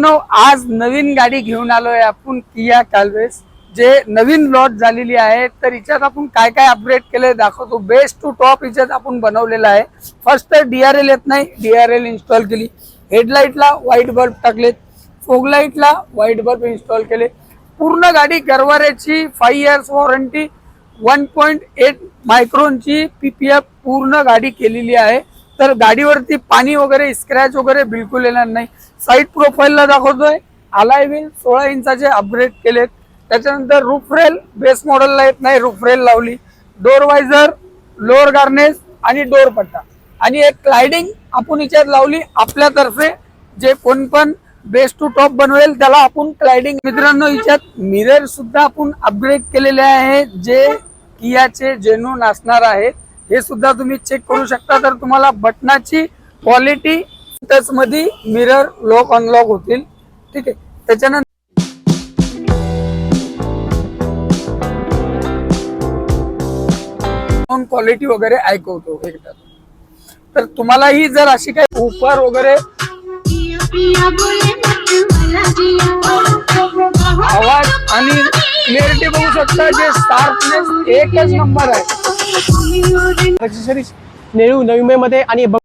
आज नवीन गाडी घेऊन आलोय आपण किया काल्वेस जे नवीन लॉन्च झालेली आहे। तर हिच्यात आपण काय काय अपग्रेड केले दाखवतो। बेस्ट टू टॉप हिच्यात आपण बनवलेला आहे। फर्स्ट तर डीआरएल येत नाही, डीआरएल इन्स्टॉल केली। हेडलाइटला व्हाईट बल्ब टाकलेत, फोग लाईटला व्हाईट बल्ब इन्स्टॉल केले। पूर्ण गाडी गरवारेची 5 इयर्स वॉरंटी, 1.8 मायक्रोनची पीपीएफ पूर्ण गाडी केलेली आहे। तर गाडीवरती पाणी वगैरे स्क्रॅच वगैरे बिलकुल येणार नाही। साइड प्रोफाइलला दाखवतोय अलाय व्हील 16 इंचाचे अपग्रेड केलेत। त्याच्यानंतर रूफ रेल बेस मॉडेलला येत नाही, रूफ रेल लावली। डोर वायझर, लोअर गार्नेस आणि डोर पट्टा आणि एक स्लाइडिंग आपण याच्यात लावली आपल्यातर्फे। जे कोण पण बेस्ट टू टॉप बनवेल त्याला आपण स्लाइडिंग। मित्रांनो याच्यात मिरर सुद्धा आपण अपग्रेड केलेले आहे जे कियाचे जेन्युइन असणार आहे। हे सुद्धा तुम्ही चेक करू शकता। तर तुम्हाला बटनाची क्वालिटी टच मध्ये मिरर लॉक अनलॉक होतील, ठीक आहे। त्याच्यानंतर क्वालिटी वगैरे ऐकवतो एकदा। तर तुम्हालाही जर अशी काही ऑफर वगैरे आवाज आणि क्लिअरिटी बघू शकता, जे शार्पनेस एकच नंबर आहे। एक्सेसरीज नेहरू नवी मुंबईमध्ये आणि